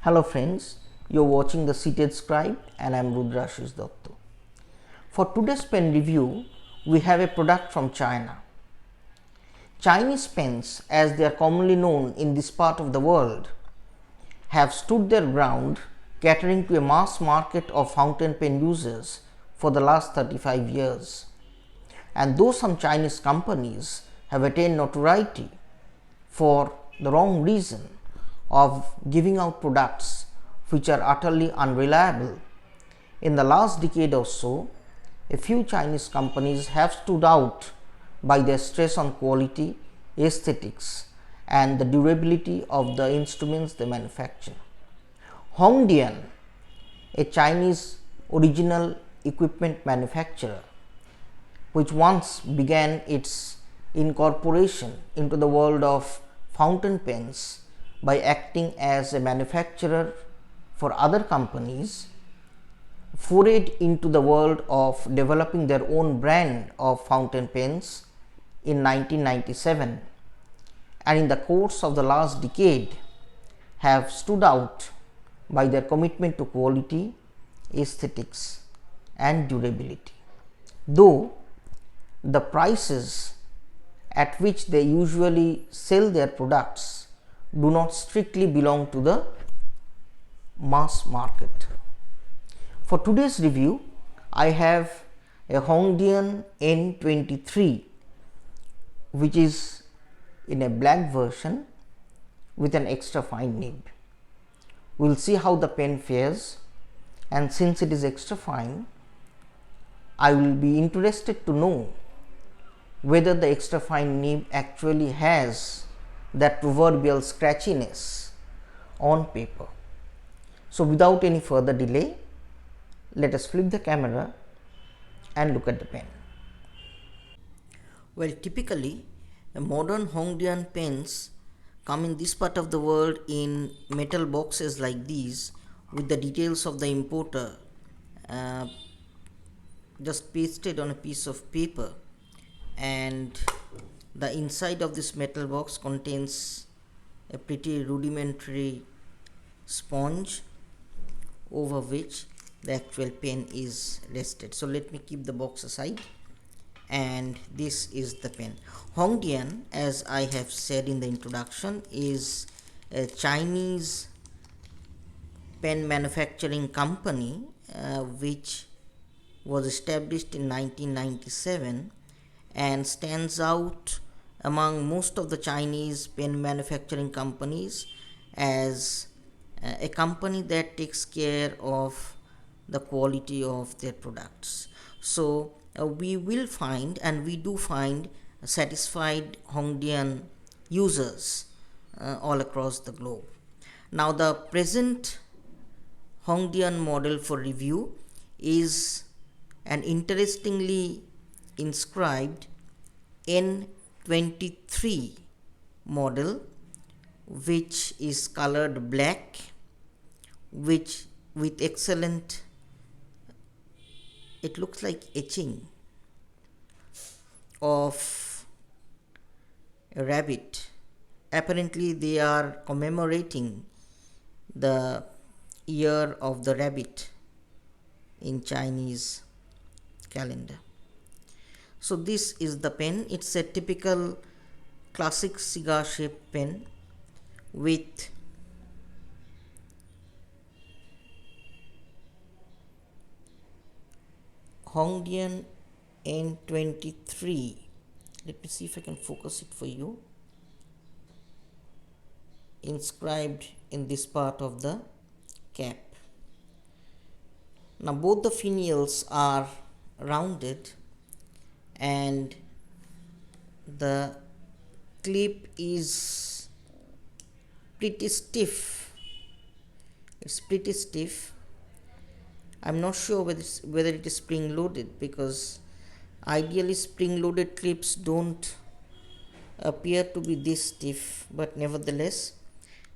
Hello friends, you are watching the Seated Scribe and I am Rudrashish Datta. For today's pen review, we have a product from China. Chinese pens, as they are commonly known in this part of the world, have stood their ground catering to a mass market of fountain pen users for the last 35 years. And though some Chinese companies have attained notoriety for the wrong reason of giving out products which are utterly unreliable, in the last decade or so, a few Chinese companies have stood out by their stress on quality, aesthetics and the durability of the instruments they manufacture. Hongdian, a Chinese original equipment manufacturer, which once began its incorporation into the world of fountain pens by acting as a manufacturer for other companies, forayed into the world of developing their own brand of fountain pens in 1997, and in the course of the last decade have stood out by their commitment to quality, aesthetics and durability. Though the prices at which they usually sell their products do not strictly belong to the mass market. For today's review, I have a Hongdian N23, which is in a black version with an extra fine nib. We will see how the pen fares, and since it is extra fine, I will be interested to know whether the extra fine nib actually has that proverbial scratchiness on paper. So without any further delay, let us flip the camera and look at the pen. Well, typically modern Hongdian pens come in this part of the world in metal boxes like these, with the details of the importer just pasted on a piece of paper, and the inside of this metal box contains a pretty rudimentary sponge over which the actual pen is rested. So let me keep the box aside, and this is the pen. Hongdian, as I have said in the introduction, is a Chinese pen manufacturing company which was established in 1997 and stands out among most of the Chinese pen manufacturing companies as a company that takes care of the quality of their products. So we will find, and we do find, satisfied Hongdian users all across the globe. Now the present Hongdian model for review is an interestingly inscribed N23 model, which is colored black, which with excellent, it looks like etching of a rabbit. Apparently they are commemorating the year of the rabbit in Chinese calendar. So this is the pen. It's a typical classic cigar shaped pen with Hongdian N23. Let me see if I can focus it for you. Inscribed in this part of the cap. Now both the finials are rounded and the clip is pretty stiff. It's pretty stiff. I'm not sure whether it is spring loaded, because ideally spring loaded clips don't appear to be this stiff, but nevertheless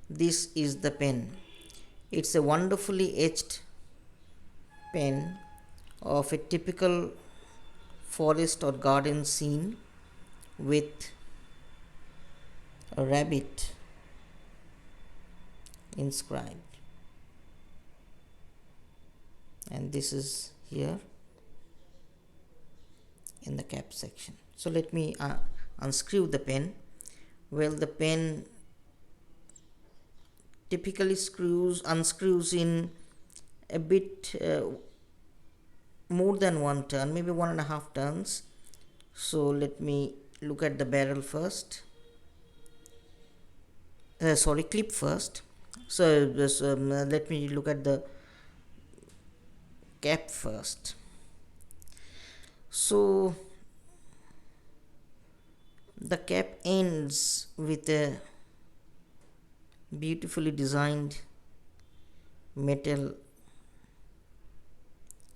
this is the pen. It's a wonderfully etched pen of a typical forest or garden scene with a rabbit inscribed. and this is here in the cap section. So let me unscrew the pen. Well, the pen typically unscrews in a bit more than one turn, maybe 1.5 turns. So let me look at the barrel first. Clip first. So let me look at the cap first. So the cap ends with a beautifully designed metal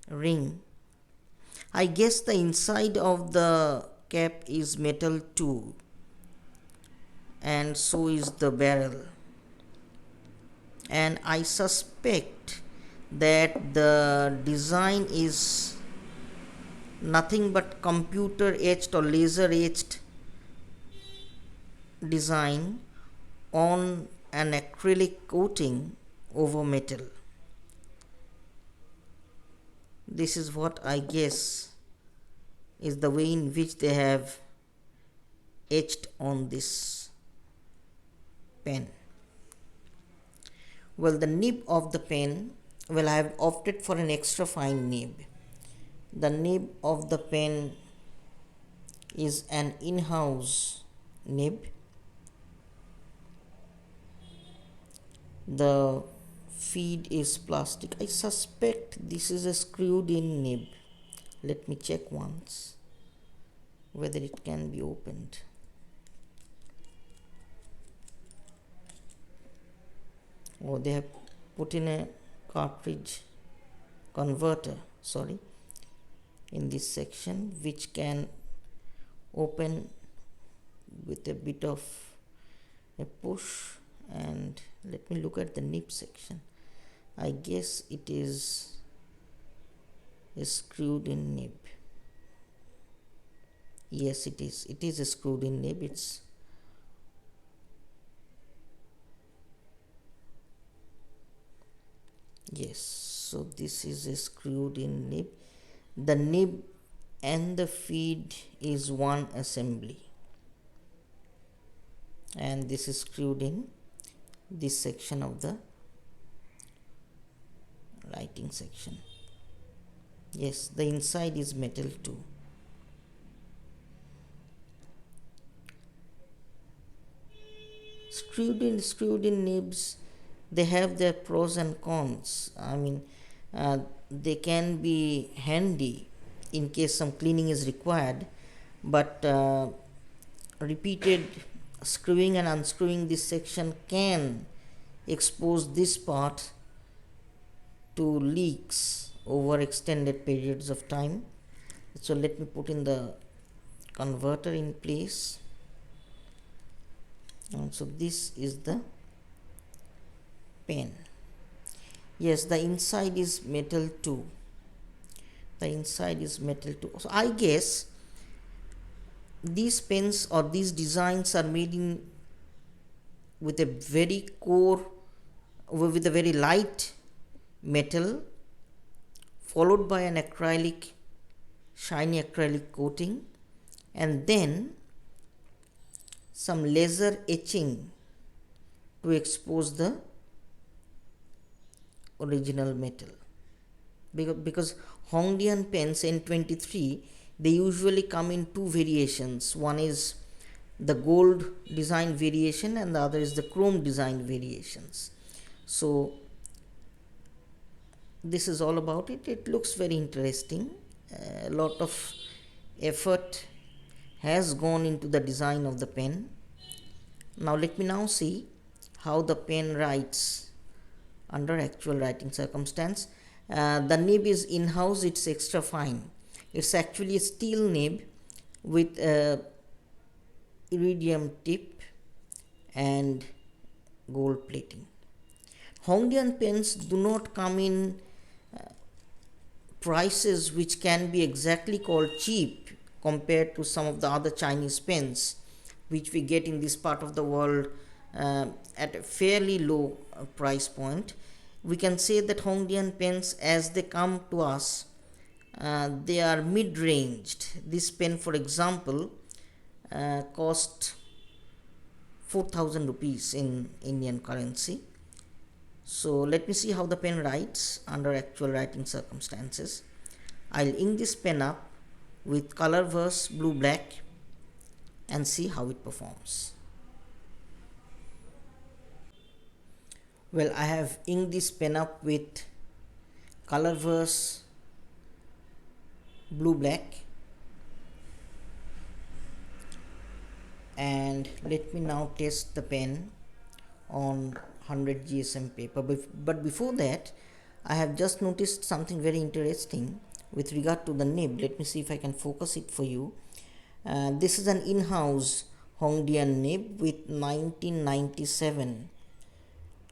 ring. I guess the inside of the cap is metal too, and so is the barrel, and I suspect that the design is nothing but computer etched or laser etched design on an acrylic coating over metal. This is what I guess is the way in which they have etched on this pen. Well, the nib of the pen, well, I have opted for an extra fine nib. The nib of the pen is an in-house nib. The feed is plastic. I suspect this is a screwed in nib. Let me check once whether it can be opened. Oh, they have put in a cartridge converter, in this section, which can open with a bit of a push. And let me look at the nib section. I guess it is a screwed in nib. Yes, it is. It is a screwed in nib. Yes, so this is a screwed in nib. The nib and the feed is one assembly, and this is screwed in this section of the writing section. Yes, the inside is metal too. Screwed in nibs, they have their pros and cons. I mean, they can be handy in case some cleaning is required, but repeated screwing and unscrewing this section can expose this part to leaks over extended periods of time. So let me put in the converter in place. And so this is the pen. Yes, the inside is metal too. So I guess these pens or these designs are made in with a very light metal, followed by an shiny acrylic coating, and then some laser etching to expose the original metal. Because Hongdian pens N23, they usually come in two variations. One is the gold design variation and the other is the chrome design variations. So this is all about it. It looks very interesting. A lot of effort has gone into the design of the pen. Now let me see how the pen writes under actual writing circumstance. The nib is in-house, it's extra fine. It's actually a steel nib with a iridium tip and gold plating. Hongdian pens do not come in prices which can be exactly called cheap compared to some of the other Chinese pens which we get in this part of the world at a fairly low price point. we can say that Hongdian pens, as they come to us, they are mid-ranged. This pen, for example, cost 4,000 rupees in Indian currency. So let me see how the pen writes under actual writing circumstances. I'll ink this pen up with color verse blue black and see how it performs. Well, I have inked this pen up with color verse blue black, and let me now test the pen on 100 GSM paper. But before that, I have just noticed something very interesting with regard to the nib. Let me see if I can focus it for you. This is an in-house Hongdian nib with 1997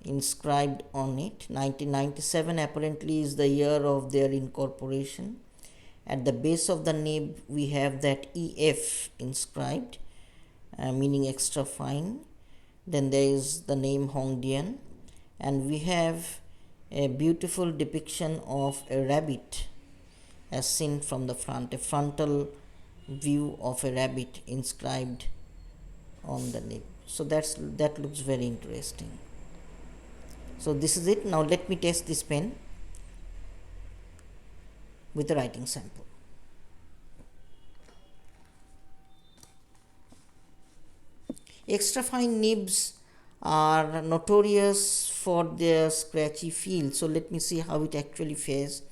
inscribed on it. 1997 apparently is the year of their incorporation. At the base of the nib we have that EF inscribed, meaning extra fine. Then there is the name Hongdian, and we have a beautiful depiction of a rabbit as seen from the front, a frontal view of a rabbit inscribed on the nib. So that looks very interesting. So this is it. Now let me test this pen with a writing sample. Extra fine nibs are notorious for their scratchy feel. So let me see how it actually fares.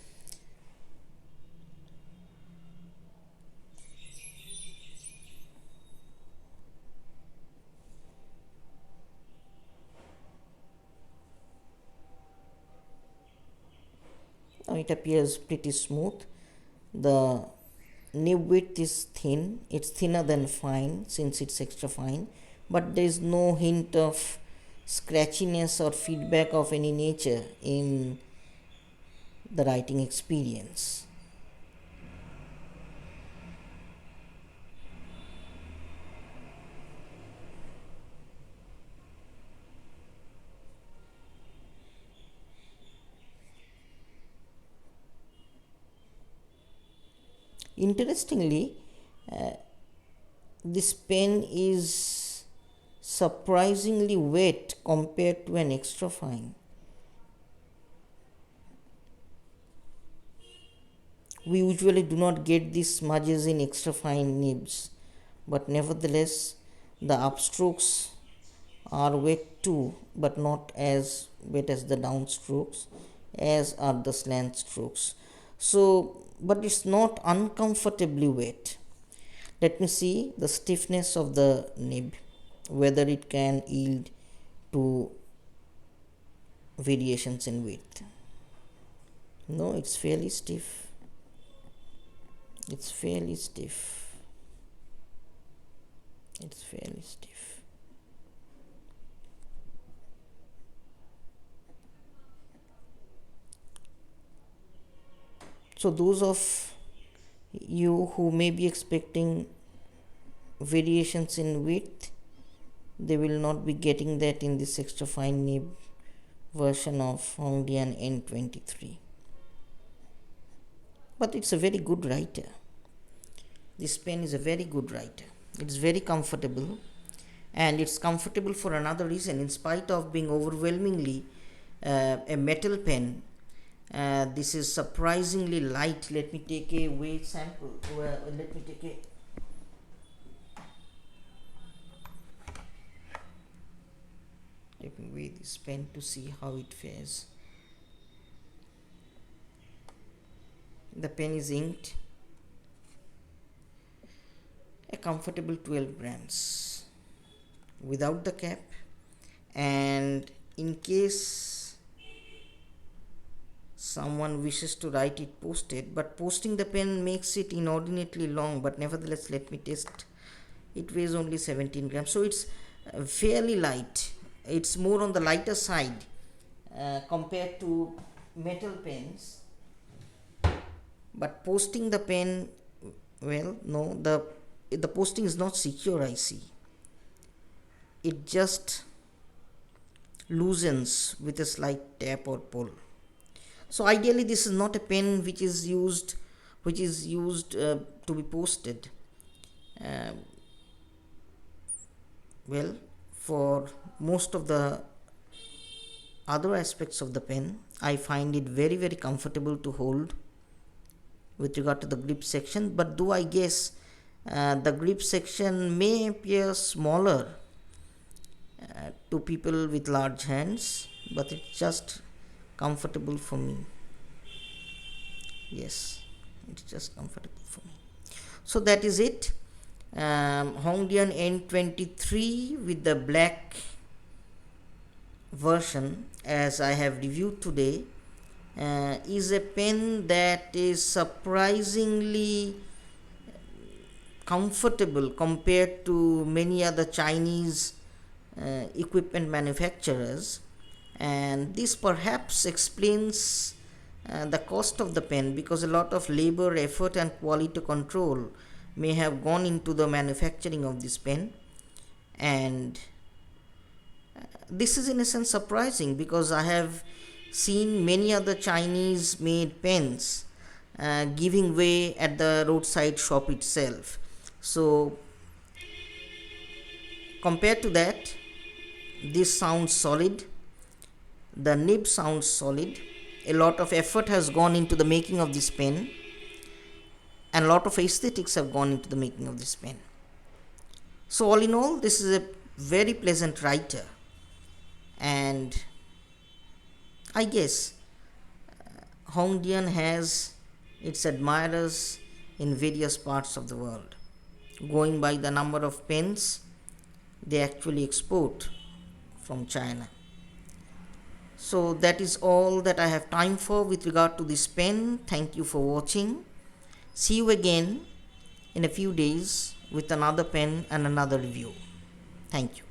Now it appears pretty smooth. The nib width is thin. It's thinner than fine since it's extra fine, but there is no hint of scratchiness or feedback of any nature in the writing experience. Interestingly, this pen is surprisingly wet compared to an extra fine. We usually do not get these smudges in extra fine nibs, but nevertheless the upstrokes are wet too, but not as wet as the downstrokes, as are the slant strokes. So, but it's not uncomfortably wet. Let me see the stiffness of the nib, whether it can yield to variations in width. No, it's fairly stiff. It's fairly stiff. It's fairly stiff. So those of you who may be expecting variations in width, they will not be getting that in this extra fine nib version of Hongdian N23. But it's a very good writer. This pen is a very good writer. It's very comfortable, and it's comfortable for another reason. In spite of being overwhelmingly a metal pen, this is surprisingly light. Let me take a weight sample. Let me take a let me weigh this pen to see how it fares. The pen is inked a comfortable 12 grams without the cap, and in case someone wishes to write it posted, but posting the pen makes it inordinately long, but nevertheless let me test. It weighs only 17 grams, so it's fairly light. It's more on the lighter side compared to metal pens, but posting the pen, well, no, the posting is not secure, I see. It just loosens with a slight tap or pull. So ideally this is not a pen which is used to be posted. Well, for most of the other aspects of the pen, I find it very comfortable to hold with regard to the grip section, but though I guess the grip section may appear smaller to people with large hands, but it's just comfortable for me. Yes, it's just comfortable for me. So that is it. Hongdian N23 with the black version, as I have reviewed today, is a pen that is surprisingly comfortable compared to many other Chinese equipment manufacturers, and this perhaps explains the cost of the pen, because a lot of labor, effort and quality control may have gone into the manufacturing of this pen. And this is in a sense surprising, because I have seen many other Chinese made pens giving way at the roadside shop itself. So compared to that, this sounds solid. The nib sounds solid. A lot of effort has gone into the making of this pen, and a lot of aesthetics have gone into the making of this pen. So all in all, this is a very pleasant writer, and I guess Hongdian has its admirers in various parts of the world, going by the number of pens they actually export from China. So that is all that I have time for with regard to this pen. Thank you for watching. See you again in a few days with another pen and another review. Thank you.